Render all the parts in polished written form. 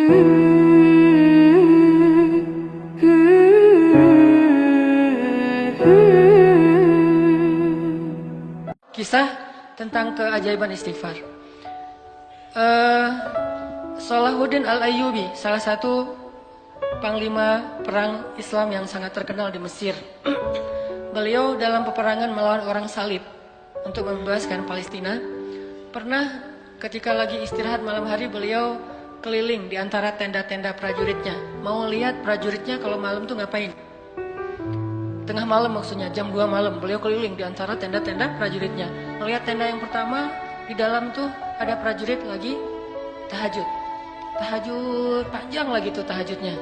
Kisah tentang keajaiban istighfar. Salahuddin Al-Ayyubi, salah satu panglima perang Islam yang sangat terkenal di Mesir. Beliau dalam peperangan melawan orang salib untuk membebaskan Palestina. Pernah ketika lagi istirahat malam hari, beliau keliling di antara tenda-tenda prajuritnya, mau lihat prajuritnya kalau malam tuh ngapain. Tengah malam maksudnya, jam 2 malam, beliau keliling di antara tenda-tenda prajuritnya. Melihat tenda yang pertama, di dalam tuh ada prajurit lagi tahajud. Tahajud, panjang lagi tuh tahajudnya.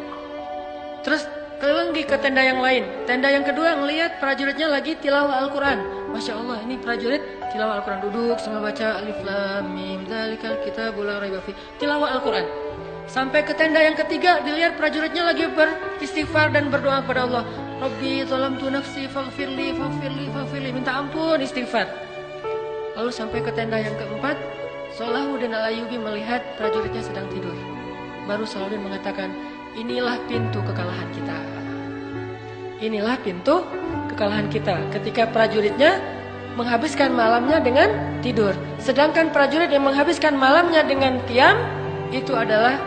Terus keliling ke tenda yang lain. Tenda yang kedua ngelihat prajuritnya lagi tilawah Al-Quran. Masya Allah, ini prajurit tilawah Al-Quran. Duduk sambil baca Alif Lam Mim Dzalikal Kitabul La Raiba Fi. Tilawah Al-Quran. Sampai ke tenda yang ketiga, dilihat prajuritnya lagi beristighfar dan berdoa kepada Allah. Rabbi zalamtu nafsi faghfirli faghfirli faghfirli, minta ampun, istighfar. Lalu sampai ke tenda yang keempat, Salahuddin Al-Ayyubi melihat prajuritnya sedang tidur. Baru Salahuddin mengatakan, inilah pintu kekalahan kita. Inilah pintu kekalahan kita. Ketika prajuritnya menghabiskan malamnya dengan tidur, sedangkan prajurit yang menghabiskan malamnya dengan qiyam, itu adalah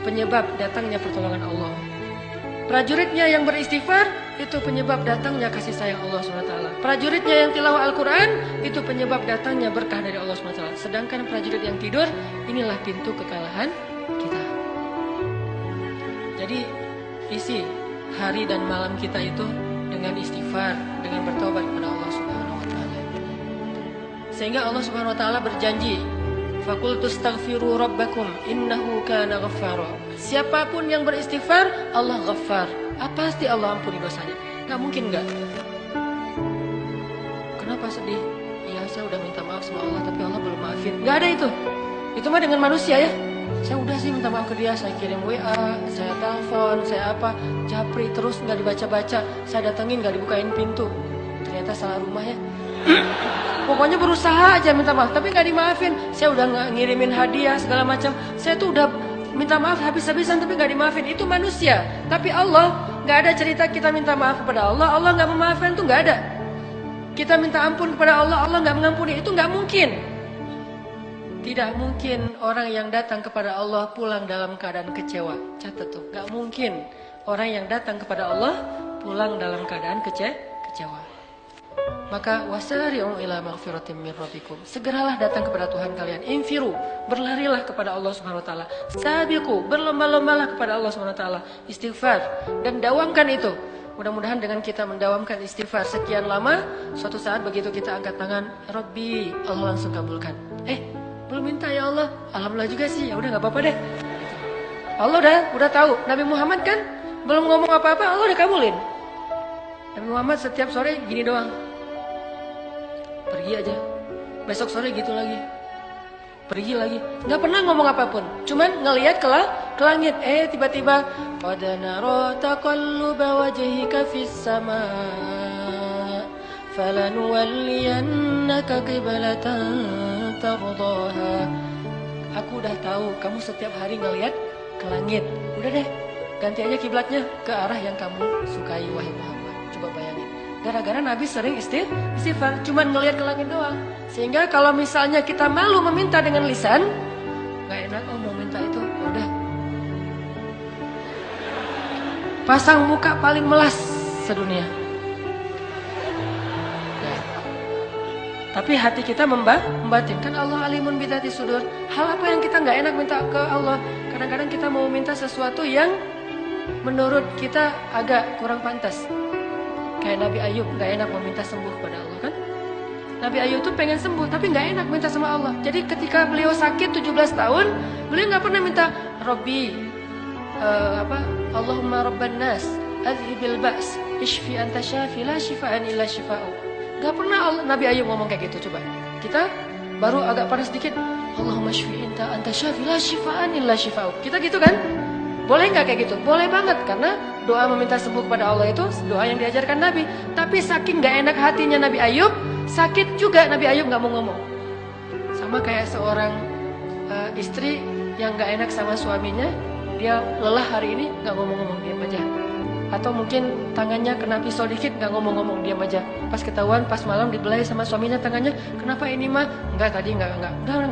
penyebab datangnya pertolongan Allah. Prajuritnya yang beristighfar, itu penyebab datangnya kasih sayang Allah SWT. Prajuritnya yang tilawah Al-Quran, itu penyebab datangnya berkah dari Allah SWT. Sedangkan prajurit yang tidur, inilah pintu kekalahan kita. Jadi isi hari dan malam kita itu dengan istighfar, dengan bertobat kepada Allah SWT. Sehingga Allah SWT berjanji, Fakultu astaghfiru rabbakum innahu kana ghaffara. Siapapun yang beristighfar, Allah ghaffar. Pasti Allah ampuni dosanya. Gak mungkin gak. Kenapa sedih? Ya saya udah minta maaf sama Allah, tapi Allah belum maafin. Gak ada itu. Itu mah dengan manusia ya. Saya udah sih minta maaf ke dia, saya kirim WA, saya telepon, saya apa, japri terus gak dibaca-baca. Saya datengin gak dibukain pintu. Ternyata salah rumah ya. Pokoknya berusaha aja minta maaf, tapi gak dimaafin. Saya udah ngirimin hadiah segala macam. Saya tuh udah minta maaf habis-habisan, tapi gak dimaafin. Itu manusia. Tapi Allah, gak ada cerita kita minta maaf kepada Allah, Allah gak memaafkan, itu gak ada. Kita minta ampun kepada Allah, Allah gak mengampuni, itu gak mungkin. Tidak mungkin orang yang datang kepada Allah pulang dalam keadaan kecewa. Catat tuh, gak mungkin orang yang datang kepada Allah pulang dalam keadaan kecewa. Maka wasari'u ila maghfiratin min rabbikum. Segeralah datang kepada Tuhan kalian. Infiru, berlarilah kepada Allah Subhanahu wa taala. Sabiqu, berlomba-lombalah kepada Allah Subhanahu wa taala. Istighfar dan dawamkan itu. Mudah-mudahan dengan kita mendawamkan istighfar sekian lama, suatu saat begitu kita angkat tangan, Rabbi, Allah langsung kabulkan. Belum minta ya Allah. Alhamdulillah juga sih. Ya udah enggak apa-apa deh. Allah udah tahu. Nabi Muhammad kan belum ngomong apa-apa, Allah udah kabulin. Nabi Muhammad setiap sore gini doang, pergi aja, besok sore gitu lagi, pergi lagi, nggak pernah ngomong apapun, cuman ngelihat ke langit. Tiba-tiba qad nara taqalluba wajhika fis sama' falanuwalliyannaka qiblatan tardaha. Aku udah tahu kamu setiap hari ngelihat ke langit. Udah deh, ganti aja kiblatnya ke arah yang kamu sukai, wahai Muhammad. Coba bayangin, gara-gara Nabi sering istighfar, cuman ngelihat ke langit doang. Sehingga kalau misalnya kita malu meminta dengan lisan, gak enak, mau minta itu, udah pasang muka paling melas sedunia. Tapi hati kita membatinkan. Allah alimun bidati sudur. Hal apa yang kita gak enak minta ke Allah? Kadang-kadang kita mau minta sesuatu yang menurut kita agak kurang pantas. Kayak Nabi Ayub gak enak meminta sembuh kepada Allah kan. Nabi Ayub tuh pengen sembuh, tapi gak enak minta sama Allah. Jadi ketika beliau sakit 17 tahun, beliau gak pernah minta Rabbi Allahumma Rabban nas adhibil ba's ishfi anta syafi la shifaan illa shifa'u. Gak pernah Nabi Ayub ngomong kayak gitu. Coba kita baru agak panas sedikit, Allahumma shfi anta syafi la shifaan illa shifa'u. Kita gitu kan. Boleh nggak kayak gitu? Boleh banget, karena doa meminta sembuh kepada Allah itu doa yang diajarkan Nabi. Tapi saking nggak enak hatinya Nabi Ayub, sakit juga Nabi Ayub nggak mau ngomong. Sama kayak seorang istri yang nggak enak sama suaminya, dia lelah hari ini, nggak ngomong-ngomong, diam aja. Atau mungkin tangannya kena pisau dikit, nggak ngomong-ngomong, diam aja. Pas ketahuan, pas malam dibelai sama suaminya tangannya, kenapa ini mah? Enggak, tadi enggak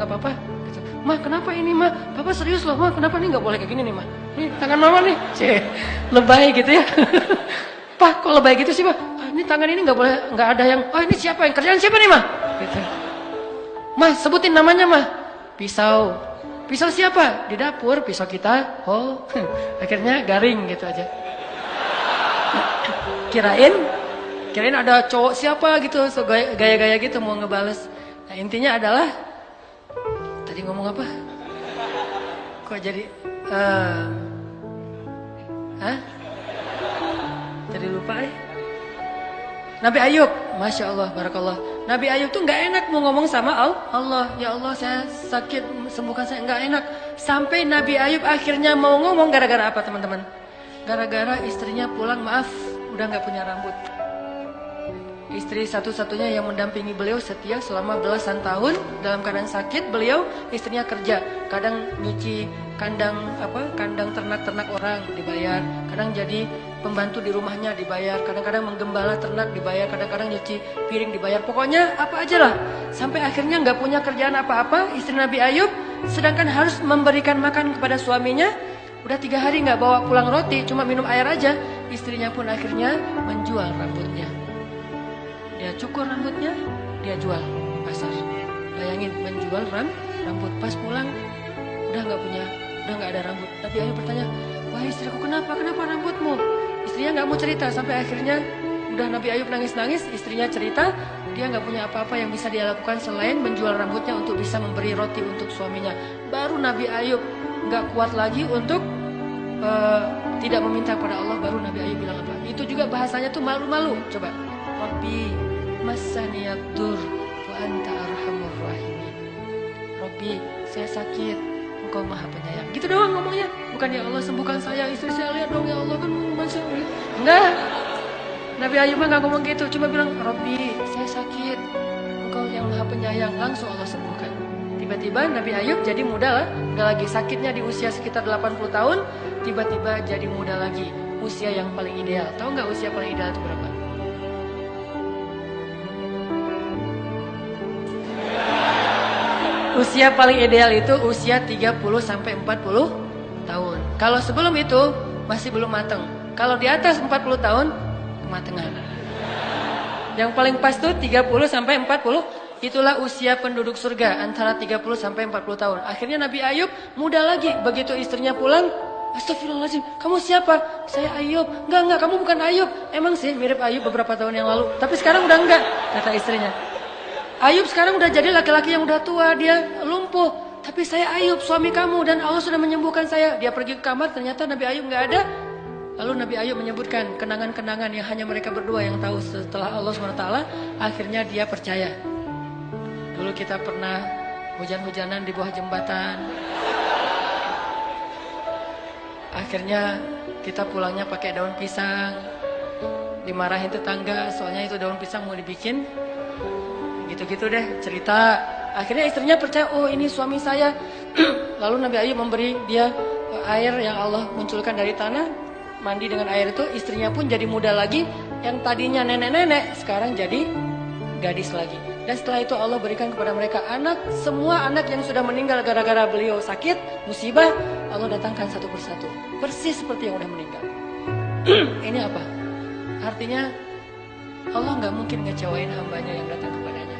apa-apa. Gitu. Mah, kenapa ini mah? Papa serius loh, mah kenapa nih nggak boleh kayak gini nih mah? Ini tangan mama nih, lebay gitu ya. Pak, kok lebay gitu sih mah? Ini tangan ini nggak boleh, nggak ada yang, oh ini siapa yang kerjaan siapa nih mah? Gitu. Mah, sebutin namanya mah. Pisau. Pisau siapa? Di dapur, pisau kita. Oh, akhirnya garing gitu aja. Kirain ada cowok siapa gitu, so gaya-gaya gitu mau ngebales. Nah, intinya adalah tadi ngomong apa? Kok jadi jadi lupa Nabi Ayub, Masya Allah, Barakallah. Nabi Ayub tuh nggak enak mau ngomong sama Allah. Ya Allah, saya sakit, sembuhkan saya. Nggak enak. Sampai Nabi Ayub akhirnya mau ngomong gara-gara apa teman-teman? Gara-gara istrinya pulang, maaf, udah nggak punya rambut. Istri satu-satunya yang mendampingi beliau setia selama belasan tahun dalam keadaan sakit. Beliau istrinya kerja, kadang nyuci kandang ternak-ternak orang dibayar, kadang jadi pembantu di rumahnya dibayar, kadang-kadang menggembala ternak dibayar, kadang-kadang nyuci piring dibayar. Pokoknya apa aja lah. Sampai akhirnya nggak punya kerjaan apa-apa istri Nabi Ayub, sedangkan harus memberikan makan kepada suaminya. Udah 3 hari nggak bawa pulang roti, cuma minum air aja. Istrinya pun akhirnya menjual rambutnya. Dia cukur rambutnya, dia jual di pasar. Bayangin, menjual rambut. Pas pulang udah nggak ada rambut. Nabi Ayub bertanya, wah istriku kenapa rambutmu? Istrinya nggak mau cerita. Sampai akhirnya udah Nabi Ayub nangis-nangis. Istrinya cerita, dia nggak punya apa-apa yang bisa dia lakukan selain menjual rambutnya untuk bisa memberi roti untuk suaminya. Baru Nabi Ayub nggak kuat lagi untuk tidak meminta pada Allah. Baru Nabi Ayub bilang apa? Itu juga bahasanya tuh malu-malu. Coba, Rabbi masaniyatur wa anta arhamur rahimin. Rabbi, saya sakit, Engkau Maha Penyayang. Gitu doang ngomongnya. Bukan ya Allah sembuhkan saya, istri saya lihat dong ya Allah kan masya Allah. Enggak. Nabi Ayub mah nggak ngomong gitu, cuma bilang Rabbi, saya sakit, Engkau yang Maha Penyayang. Langsung Allah sembuhkan. Tiba-tiba Nabi Ayub jadi muda lah. Udah lagi sakitnya di usia sekitar 80 tahun. Tiba-tiba jadi muda lagi. Usia yang paling ideal. Tahu nggak usia paling ideal itu berapa? Usia paling ideal itu usia 30 sampai 40 tahun. Kalau sebelum itu masih belum matang. Kalau di atas 40 tahun kematangan. Yang paling pas tuh 30 sampai 40. Itulah usia penduduk surga, antara 30 sampai 40 tahun. Akhirnya Nabi Ayub muda lagi. Begitu istrinya pulang, astagfirullahaladzim, kamu siapa? Saya Ayub. Enggak, kamu bukan Ayub. Emang sih mirip Ayub beberapa tahun yang lalu, tapi sekarang udah enggak, kata istrinya. Ayub sekarang udah jadi laki-laki yang udah tua, dia lumpuh. Tapi saya Ayub, suami kamu, dan Allah sudah menyembuhkan saya. Dia pergi ke kamar, ternyata Nabi Ayub nggak ada. Lalu Nabi Ayub menyebutkan kenangan-kenangan yang hanya mereka berdua yang tahu. Setelah Allah SWT, akhirnya dia percaya. Dulu kita pernah hujan-hujanan di bawah jembatan. Akhirnya kita pulangnya pakai daun pisang. Dimarahin tetangga, soalnya itu daun pisang mau dibikin. Gitu-gitu deh cerita. Akhirnya istrinya percaya, oh ini suami saya. Lalu Nabi Ayub memberi dia air yang Allah munculkan dari tanah. Mandi dengan air itu, istrinya pun jadi muda lagi. Yang tadinya nenek-nenek, sekarang jadi gadis lagi. Dan setelah itu Allah berikan kepada mereka anak. Semua anak yang sudah meninggal gara-gara beliau sakit, musibah, Allah datangkan satu persatu. Persis seperti yang udah meninggal. Ini apa? Artinya Allah gak mungkin ngecewain hambanya yang datang kepadanya.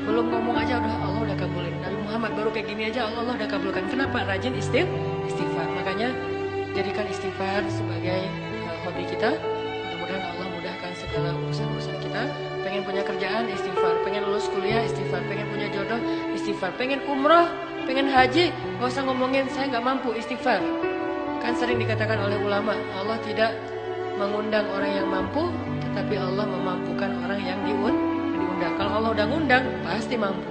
Belum ngomong aja Allah udah kabulin. Nabi Muhammad baru kayak gini aja Allah udah kabulkan. Kenapa? Rajin istighfar. Makanya jadikan istighfar sebagai hobi kita. Mudah-mudahan Allah mudahkan segala urusan-urusan kita. Pengen punya kerjaan, istighfar. Pengen lulus kuliah, istighfar. Pengen punya jodoh, istighfar. Pengen umroh, pengen haji, gak usah ngomongin saya gak mampu, istighfar. Kan sering dikatakan oleh ulama, Allah tidak mengundang orang yang mampu, tetapi Allah memampukan orang yang diundang. Kalau Allah udah ngundang, pasti mampu.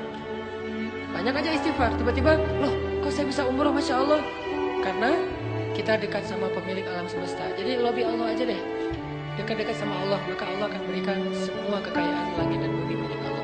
Banyak aja istighfar. Tiba-tiba, loh kok saya bisa umroh, Masya Allah. Karena kita dekat sama pemilik alam semesta. Jadi lobby Allah aja deh. Dekat-dekat sama Allah, maka Allah akan berikan semua kekayaan langit dan bumi milik Allah.